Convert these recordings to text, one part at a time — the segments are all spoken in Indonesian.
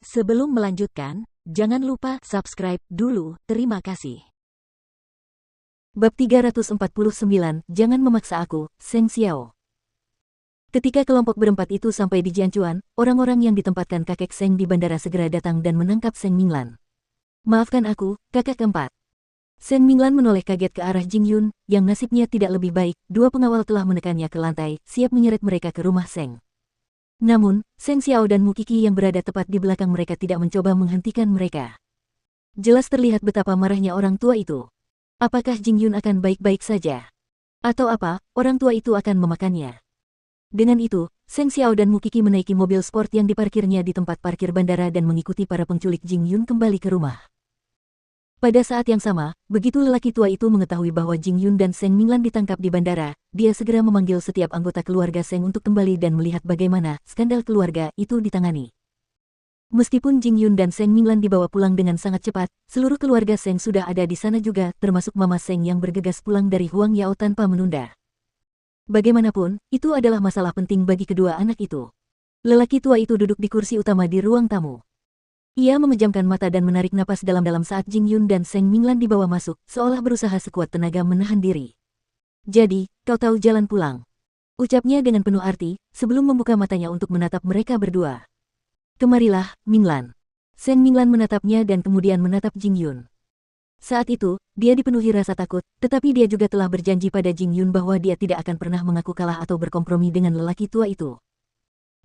Sebelum melanjutkan, jangan lupa subscribe dulu, terima kasih. Bab 349, Jangan Memaksa Aku, Seng Xiao. Ketika kelompok berempat itu sampai di Jianchuan, orang-orang yang ditempatkan kakek Seng di bandara segera datang dan menangkap Seng Minglan. Maafkan aku, kakak keempat. Seng Minglan menoleh kaget ke arah Jing Yun, yang nasibnya tidak lebih baik. Dua pengawal telah menekannya ke lantai, siap menyeret mereka ke rumah Seng. Namun, Seng Xiao dan Mu Qi yang berada tepat di belakang mereka tidak mencoba menghentikan mereka. Jelas terlihat betapa marahnya orang tua itu. Apakah Jing Yun akan baik-baik saja? Atau apa, orang tua itu akan memakannya? Dengan itu, Seng Xiao dan Mu Qi menaiki mobil sport yang diparkirnya di tempat parkir bandara dan mengikuti para penculik Jing Yun kembali ke rumah. Pada saat yang sama, begitu lelaki tua itu mengetahui bahwa Jing Yun dan Seng Minglan ditangkap di bandara, dia segera memanggil setiap anggota keluarga Seng untuk kembali dan melihat bagaimana skandal keluarga itu ditangani. Meskipun Jing Yun dan Seng Minglan dibawa pulang dengan sangat cepat, seluruh keluarga Seng sudah ada di sana juga, termasuk Mama Seng yang bergegas pulang dari Huang Yao tanpa menunda. Bagaimanapun, itu adalah masalah penting bagi kedua anak itu. Lelaki tua itu duduk di kursi utama di ruang tamu. Ia memejamkan mata dan menarik napas dalam-dalam saat Jing Yun dan Seng Minglan dibawa masuk, seolah berusaha sekuat tenaga menahan diri. Jadi, kau tahu jalan pulang. Ucapnya dengan penuh arti, sebelum membuka matanya untuk menatap mereka berdua. Kemarilah, Minglan. Seng Minglan menatapnya dan kemudian menatap Jing Yun. Saat itu, dia dipenuhi rasa takut, tetapi dia juga telah berjanji pada Jing Yun bahwa dia tidak akan pernah mengaku kalah atau berkompromi dengan lelaki tua itu.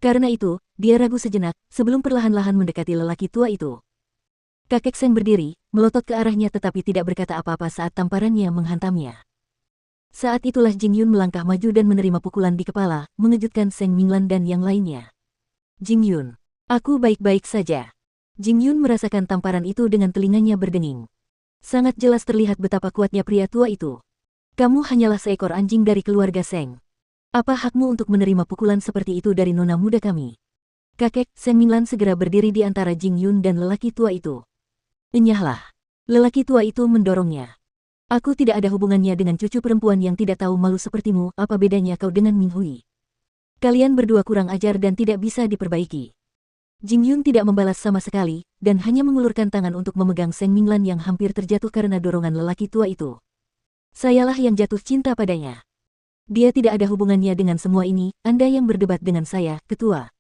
Karena itu, dia ragu sejenak, sebelum perlahan-lahan mendekati lelaki tua itu. Kakek Seng berdiri, melotot ke arahnya tetapi tidak berkata apa-apa saat tamparannya menghantamnya. Saat itulah Jing Yun melangkah maju dan menerima pukulan di kepala, mengejutkan Seng Minglan dan yang lainnya. Jing Yun, aku baik-baik saja. Jing Yun merasakan tamparan itu dengan telinganya berdenging. Sangat jelas terlihat betapa kuatnya pria tua itu. Kamu hanyalah seekor anjing dari keluarga Seng. Apa hakmu untuk menerima pukulan seperti itu dari nona muda kami? Kakek Seng Minglan segera berdiri di antara Jing Yun dan lelaki tua itu. Enyahlah. Lelaki tua itu mendorongnya. Aku tidak ada hubungannya dengan cucu perempuan yang tidak tahu malu sepertimu, apa bedanya kau dengan Ming Hui? Kalian berdua kurang ajar dan tidak bisa diperbaiki. Jing Yun tidak membalas sama sekali, dan hanya mengulurkan tangan untuk memegang Seng Minglan yang hampir terjatuh karena dorongan lelaki tua itu. Sayalah yang jatuh cinta padanya. Dia tidak ada hubungannya dengan semua ini, Anda yang berdebat dengan saya, ketua.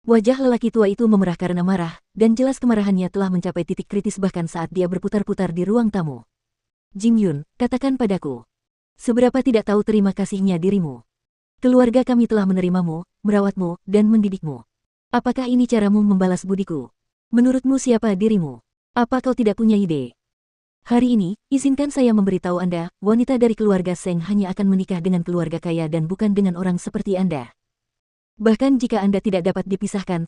Wajah lelaki tua itu memerah karena marah, dan jelas kemarahannya telah mencapai titik kritis bahkan saat dia berputar-putar di ruang tamu. Jing Yun, katakan padaku. Seberapa tidak tahu terima kasihnya dirimu. Keluarga kami telah menerimamu, merawatmu, dan mendidikmu. Apakah ini caramu membalas budiku? Menurutmu siapa dirimu? Apa kau tidak punya ide? Hari ini, izinkan saya memberitahu Anda, wanita dari keluarga Seng hanya akan menikah dengan keluarga kaya dan bukan dengan orang seperti Anda. Bahkan jika Anda tidak dapat dipisahkan,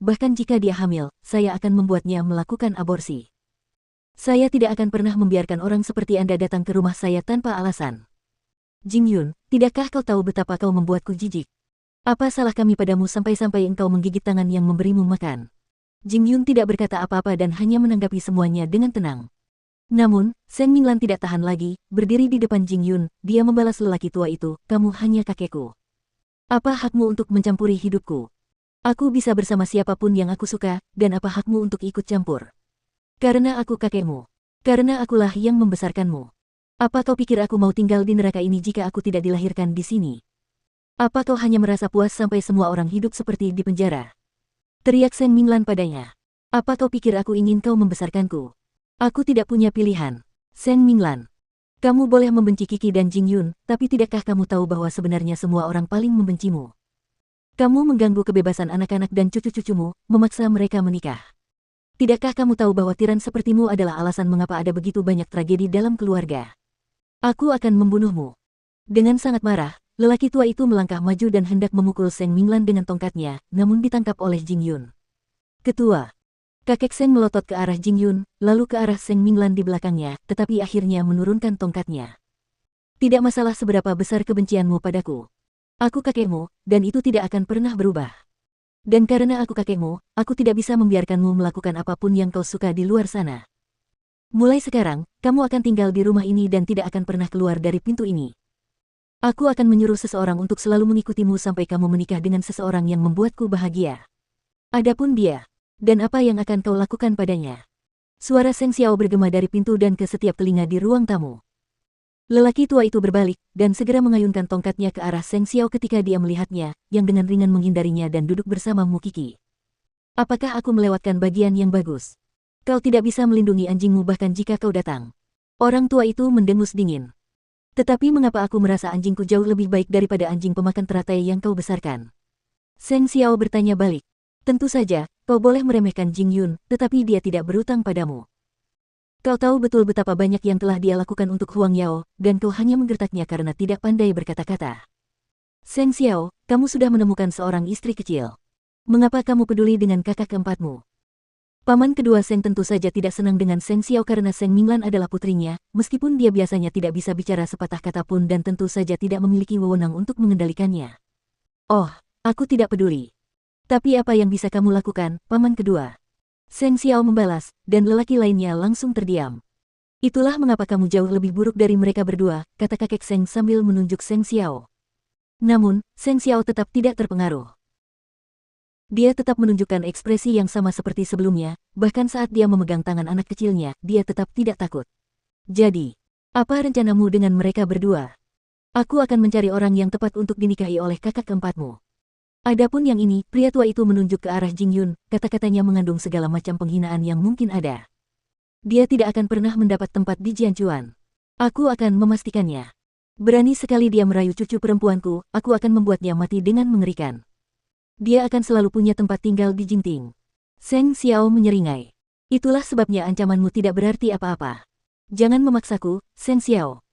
bahkan jika dia hamil, saya akan membuatnya melakukan aborsi. Saya tidak akan pernah membiarkan orang seperti Anda datang ke rumah saya tanpa alasan. Jing Yun, tidakkah kau tahu betapa kau membuatku jijik? Apa salah kami padamu sampai-sampai engkau menggigit tangan yang memberimu makan? Jing Yun tidak berkata apa-apa dan hanya menanggapi semuanya dengan tenang. Namun, Seng Minglan tidak tahan lagi, berdiri di depan Jing Yun, dia membalas lelaki tua itu, kamu hanya kakekku. Apa hakmu untuk mencampuri hidupku? Aku bisa bersama siapapun yang aku suka, dan apa hakmu untuk ikut campur? Karena aku kakekmu. Karena akulah yang membesarkanmu. Apa kau pikir aku mau tinggal di neraka ini jika aku tidak dilahirkan di sini? Apa kau hanya merasa puas sampai semua orang hidup seperti di penjara? Teriak Seng Minglan padanya. Apa kau pikir aku ingin kau membesarkanku? Aku tidak punya pilihan. Seng Minglan. Kamu boleh membenci Qi dan Jing Yun, tapi tidakkah kamu tahu bahwa sebenarnya semua orang paling membencimu? Kamu mengganggu kebebasan anak-anak dan cucu-cucumu, memaksa mereka menikah. Tidakkah kamu tahu bahwa tiran sepertimu adalah alasan mengapa ada begitu banyak tragedi dalam keluarga? Aku akan membunuhmu. Dengan sangat marah, lelaki tua itu melangkah maju dan hendak memukul Seng Minglan dengan tongkatnya, namun ditangkap oleh Jing Yun. Ketua. Kakek Seng melotot ke arah Jing Yun, lalu ke arah Seng Minglan di belakangnya, tetapi akhirnya menurunkan tongkatnya. Tidak masalah seberapa besar kebencianmu padaku. Aku kakekmu, dan itu tidak akan pernah berubah. Dan karena aku kakekmu, aku tidak bisa membiarkanmu melakukan apapun yang kau suka di luar sana. Mulai sekarang, kamu akan tinggal di rumah ini dan tidak akan pernah keluar dari pintu ini. Aku akan menyuruh seseorang untuk selalu mengikutimu sampai kamu menikah dengan seseorang yang membuatku bahagia. Adapun dia, Dan apa yang akan kau lakukan padanya? Suara Seng Xiao bergema dari pintu dan ke setiap telinga di ruang tamu. Lelaki tua itu berbalik, dan segera mengayunkan tongkatnya ke arah Seng Xiao ketika dia melihatnya, yang dengan ringan menghindarinya dan duduk bersama Mu Qi. Apakah aku melewatkan bagian yang bagus? Kau tidak bisa melindungi anjingmu bahkan jika kau datang. Orang tua itu mendengus dingin. Tetapi mengapa aku merasa anjingku jauh lebih baik daripada anjing pemakan teratai yang kau besarkan? Seng Xiao bertanya balik. Tentu saja, kau boleh meremehkan Jing Yun, tetapi dia tidak berutang padamu. Kau tahu betul betapa banyak yang telah dia lakukan untuk Huang Yao, dan kau hanya menggertaknya karena tidak pandai berkata-kata. Seng Xiao, kamu sudah menemukan seorang istri kecil. Mengapa kamu peduli dengan kakak keempatmu? Paman kedua Seng tentu saja tidak senang dengan Seng Xiao karena Seng Minglan adalah putrinya, meskipun dia biasanya tidak bisa bicara sepatah kata pun dan tentu saja tidak memiliki wewenang untuk mengendalikannya. Oh, aku tidak peduli. Tapi apa yang bisa kamu lakukan, paman kedua? Seng Xiao membalas, dan lelaki lainnya langsung terdiam. Itulah mengapa kamu jauh lebih buruk dari mereka berdua, kata kakek Seng sambil menunjuk Seng Xiao. Namun, Seng Xiao tetap tidak terpengaruh. Dia tetap menunjukkan ekspresi yang sama seperti sebelumnya, bahkan saat dia memegang tangan anak kecilnya, dia tetap tidak takut. Jadi, apa rencanamu dengan mereka berdua? Aku akan mencari orang yang tepat untuk dinikahi oleh kakak keempatmu. Adapun yang ini, pria tua itu menunjuk ke arah Jing Yun, kata-katanya mengandung segala macam penghinaan yang mungkin ada. Dia tidak akan pernah mendapat tempat di Jianchuan. Aku akan memastikannya. Berani sekali dia merayu cucu perempuanku, aku akan membuatnya mati dengan mengerikan. Dia akan selalu punya tempat tinggal di Jingting. Seng Xiao menyeringai. Itulah sebabnya ancamanmu tidak berarti apa-apa. Jangan memaksaku, Seng Xiao.